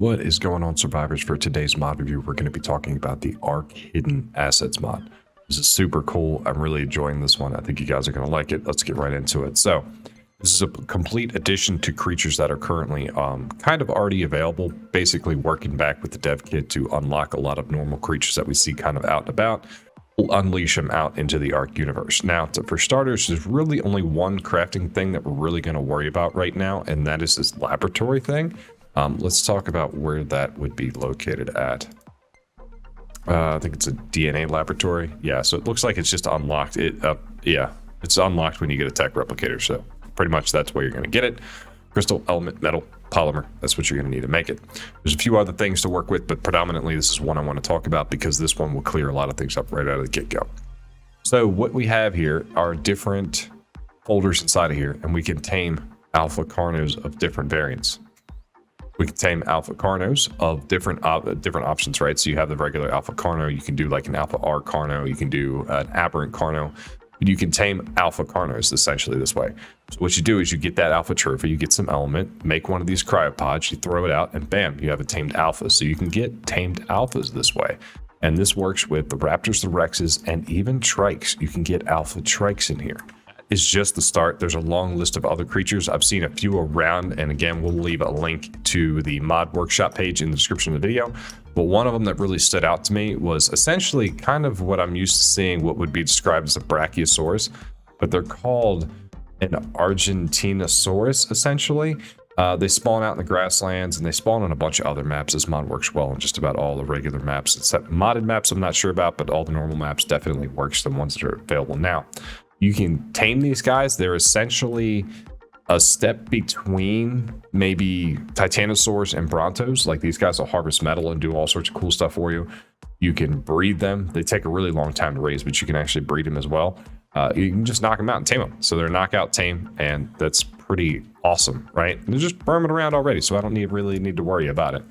What is going on, survivors? For today's mod review, we're going to be talking about the ArkHiddenAssets mod. This is super cool. I'm really enjoying this one. I think you guys are going to like it. Let's get right into it. So this is a complete addition to creatures that are currently kind of already available, basically working back with the dev kit to unlock a lot of normal creatures that we see kind of out and about. We'll unleash them out into the Ark universe. Now, for starters, there's really only one crafting thing that we're really going to worry about right now, and that is this laboratory thing. Let's talk about where that would be located at. I think it's a DNA laboratory. Yeah, so it looks like it's just unlocked. Yeah, it's unlocked when you get a tech replicator. So pretty much that's where you're going to get it. Crystal, element, metal, polymer. That's what you're going to need to make it. There's a few other things to work with, but predominantly this is one I want to talk about because this one will clear a lot of things up right out of the get-go. So what we have here are different folders inside of here, and we can tame alpha carnos of different variants. We can tame alpha carnos of different options, right? So you have the regular alpha carno, you can do like an alpha R carno, you can do an aberrant carno, but you can tame alpha carnos essentially this way. So what you do is you get that alpha trophy, you get some element, make one of these cryopods, you throw it out, and bam, you have a tamed alpha. So you can get tamed alphas this way. And this works with the raptors, the rexes, and even trikes. You can get alpha trikes in here. Is just the start. There's a long list of other creatures. I've seen a few around, and again, we'll leave a link to the mod workshop page in the description of the video. But one of them that really stood out to me was essentially kind of what I'm used to seeing, what would be described as a Brachiosaurus, but they're called an Argentinosaurus, essentially. They spawn out in the grasslands, and they spawn on a bunch of other maps. This mod works well on just about all the regular maps, except modded maps I'm not sure about, but all the normal maps definitely works, the ones that are available now. You can tame these guys. They're essentially a step between maybe Titanosaurs and Brontos. Like, these guys will harvest metal and do all sorts of cool stuff for you. You can breed them. They take a really long time to raise, but you can actually breed them as well. You can just knock them out and tame them. So they're knockout tame, and that's pretty awesome, right? And they're just roaming around already, so I don't really need to worry about it.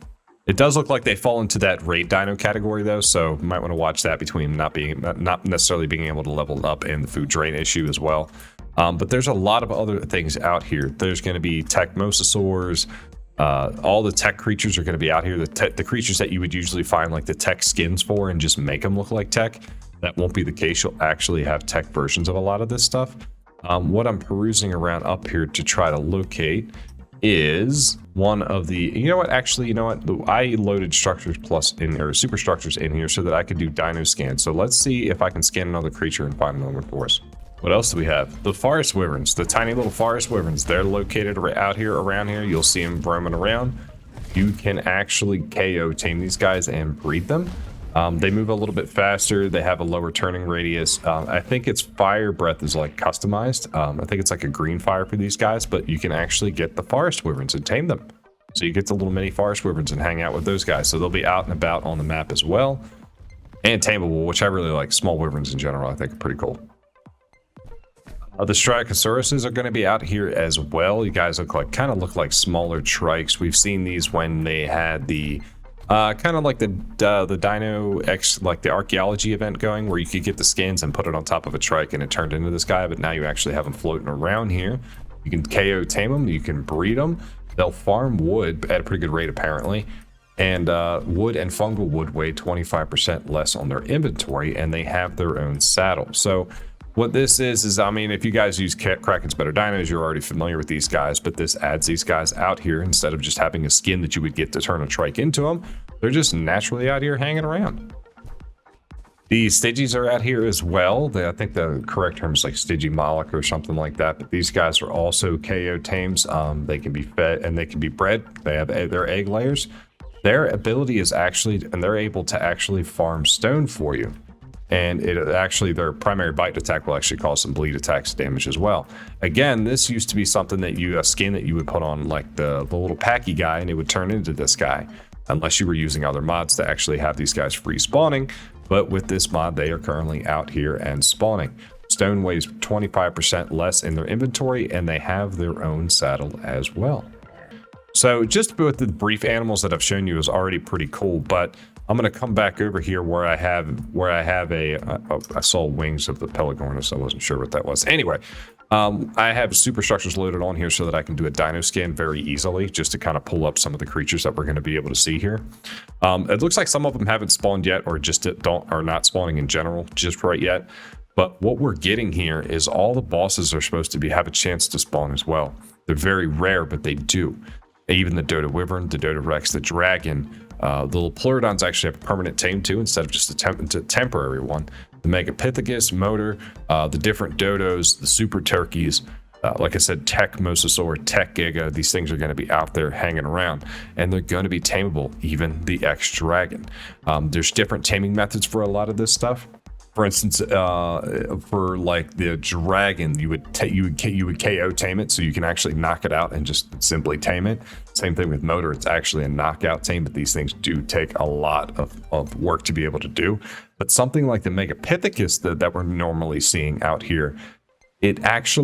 It does look like they fall into that raid dino category though, so you might want to watch that between not necessarily being able to level up and the food drain issue as well. But there's a lot of other things out here. There's going to be tech Mosasaurs. All the tech creatures are going to be out here. The creatures that you would usually find like the tech skins for and just make them look like tech. That won't be the case. You'll actually have tech versions of a lot of this stuff. What I'm perusing around up here to try to locate is one of the, I loaded structures plus in, or superstructures in here so that I could do dino scans. So let's see if I can scan another creature and find another one for us. What else do we have? The forest wyverns, the tiny little forest wyverns. They're located right out here, around here. You'll see them roaming around. You can actually KO tame these guys and breed them. They move a little bit faster. They have a lower turning radius. I think its fire breath is like customized. I think it's like a green fire for these guys, but you can actually get the forest wyverns and tame them. So you get the little mini forest wyverns and hang out with those guys. So they'll be out and about on the map as well. And tameable, which I really like. Small wyverns in general, I think are pretty cool. The Striatosauruses are going to be out here as well. You guys kind of look like smaller trikes. We've seen these when they had the kind of like the Dino X, like the archaeology event going, where you could get the skins and put it on top of a trike and it turned into this guy, but now you actually have them floating around here. You can KO tame them, you can breed them. They'll farm wood at a pretty good rate apparently, and wood and fungal wood weigh 25% less on their inventory, and they have their own saddle. So what this is, I mean, if you guys use Kraken's Better Dinos, you're already familiar with these guys, but this adds these guys out here instead of just having a skin that you would get to turn a trike into them. They're just naturally out here hanging around. The Stygies are out here as well. I think the correct term is like Stygimoloch or something like that, but these guys are also KO tames. They can be fed and they can be bred. They have their egg layers. Their ability is actually, and they're able to actually farm stone for you. And their primary bite attack will actually cause some bleed attacks damage as well. Again, this used to be something that a skin that you would put on like the little packy guy, and it would turn into this guy, unless you were using other mods to actually have these guys free spawning. But with this mod, they are currently out here and spawning. Stone weighs 25% less in their inventory, and they have their own saddle as well. So just with the brief animals that I've shown you is already pretty cool, but I'm going to come back over here where I have I saw wings of the Pelicornis. I wasn't sure what that was. Anyway, I have superstructures loaded on here so that I can do a dino scan very easily, just to kind of pull up some of the creatures that we're going to be able to see here. It looks like some of them haven't spawned yet, or just are not spawning in general just right yet. But what we're getting here is all the bosses are supposed to have a chance to spawn as well. They're very rare, but they do. Even the Dodo Wyvern, the Dodo Rex, the Dragon, the little Pleurodons actually have a permanent tame too, instead of just a temporary one. The Megapithecus, Motor, the different Dodos, the Super Turkeys, like I said, Tech Mosasaur, Tech Giga, these things are going to be out there hanging around, and they're going to be tameable, even the X-Dragon. There's different taming methods for a lot of this stuff. For instance, for like the Dragon, you would KO tame it, so you can actually knock it out and just simply tame it. Same thing with Motor, it's actually a knockout tame, but these things do take a lot of work to be able to do. But something like the Megapithecus that we're normally seeing out here, there's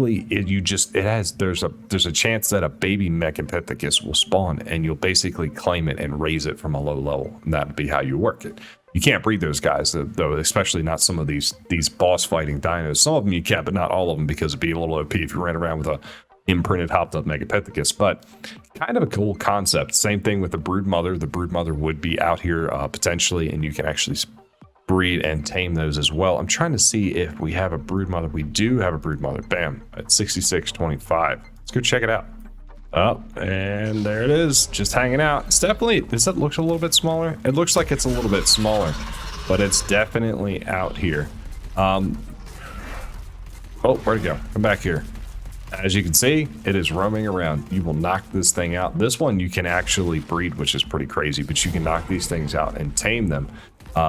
a chance that a baby Megapithecus will spawn, and you'll basically claim it and raise it from a low level, and that'd be how you work it. You can't breed those guys, though, especially not some of these boss fighting dinos. Some of them you can, but not all of them, because it'd be a little OP if you ran around with a imprinted hopped up Megapithecus. But kind of a cool concept. Same thing with the brood mother. The brood mother would be out here potentially, and you can actually breed and tame those as well. I'm trying to see if we have a brood mother. We do have a brood mother. Bam, at 6625. Let's go check it out. Oh, and there it is, just hanging out. It's definitely, this looks a little bit smaller. It looks like it's a little bit smaller, but it's definitely out here. Oh, where'd it go? Come back here. As you can see, it is roaming around. You will knock this thing out. This one you can actually breed, which is pretty crazy, but you can knock these things out and tame them.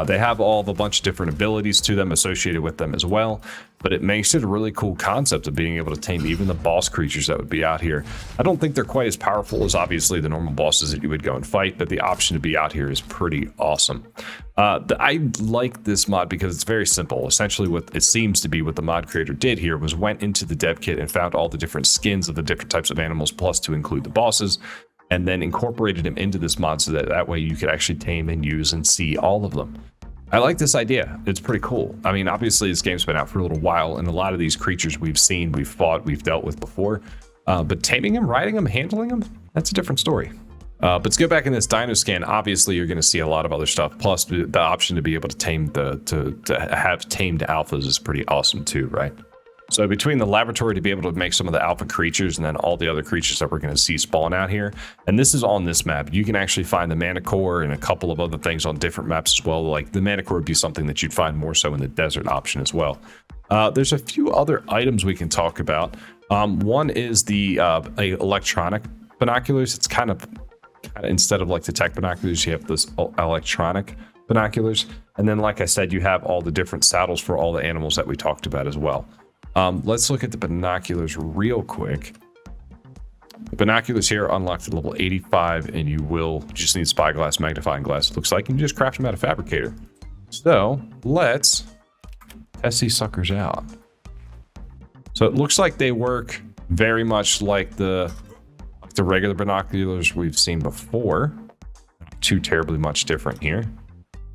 They have a bunch of different abilities to them associated with them as well, but it makes it a really cool concept of being able to tame even the boss creatures that would be out here. I don't think they're quite as powerful as obviously the normal bosses that you would go and fight, but the option to be out here is pretty awesome. I like this mod because it's very simple. Essentially what it seems to be what the mod creator did here was went into the dev kit and found all the different skins of the different types of animals, plus to include the bosses, and then incorporated them into this mod so that way you could actually tame and use and see all of them. I like this idea. It's pretty cool. I mean, obviously this game's been out for a little while, and a lot of these creatures we've seen, we've fought, we've dealt with before, but taming them, riding them, handling them, that's a different story. But let's go back in this dino scan. Obviously you're going to see a lot of other stuff, plus the option to be able to tame to have tamed alphas is pretty awesome too, right? So between the laboratory to be able to make some of the alpha creatures, and then all the other creatures that we're going to see spawn out here, and this is on this map, you can actually find the Manicore and a couple of other things on different maps as well. Like the Manicore would be something that you'd find more so in the desert option as well. There's a few other items we can talk about. One is the electronic binoculars. It's kind of instead of like the tech binoculars, you have this electronic binoculars. And then, like I said, you have all the different saddles for all the animals that we talked about as well. Let's look at the binoculars real quick. The binoculars here are unlocked at level 85, and you just need spyglass, magnifying glass. It looks like you can just craft them at a fabricator. So let's test these suckers out. So it looks like they work very much like the regular binoculars we've seen before. Not too terribly much different here.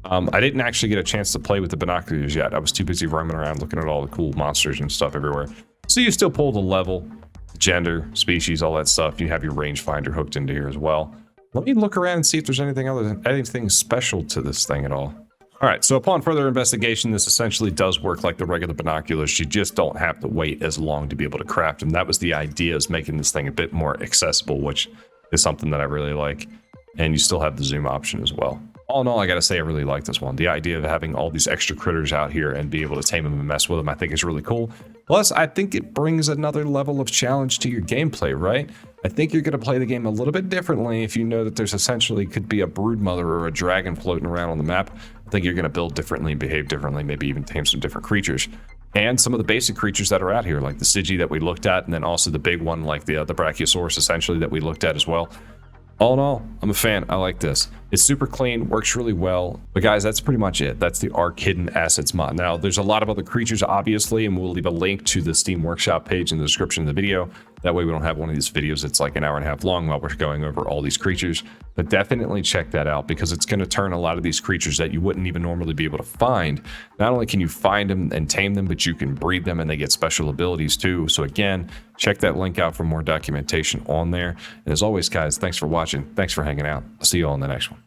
I didn't actually get a chance to play with the binoculars yet. I was too busy roaming around looking at all the cool monsters and stuff everywhere. So you still pull the level, gender, species, all that stuff. You have your rangefinder hooked into here as well. Let me look around and see if there's anything special to this thing at all. All right, so upon further investigation, this essentially does work like the regular binoculars. You just don't have to wait as long to be able to craft them. That was the idea, is making this thing a bit more accessible, which is something that I really like. And you still have the zoom option as well. All in all, I gotta say, I really like this one. The idea of having all these extra critters out here and be able to tame them and mess with them, I think is really cool. Plus, I think it brings another level of challenge to your gameplay, right? I think you're gonna play the game a little bit differently if you know that there's essentially could be a brood mother or a dragon floating around on the map. I think you're gonna build differently, behave differently, maybe even tame some different creatures. And some of the basic creatures that are out here, like the Sigi that we looked at, and then also the big one like the Brachiosaurus essentially that we looked at as well. All in all, I'm a fan. I like this. It's super clean, works really well. But guys, that's pretty much it. That's the ArkHiddenAssets mod. Now, there's a lot of other creatures, obviously, and we'll leave a link to the Steam Workshop page in the description of the video. That way we don't have one of these videos that's like an hour and a half long while we're going over all these creatures. But definitely check that out, because it's going to turn a lot of these creatures that you wouldn't even normally be able to find. Not only can you find them and tame them, but you can breed them and they get special abilities too. So again, check that link out for more documentation on there. And as always, guys, thanks for watching. Thanks for hanging out. I'll see you all in the next one.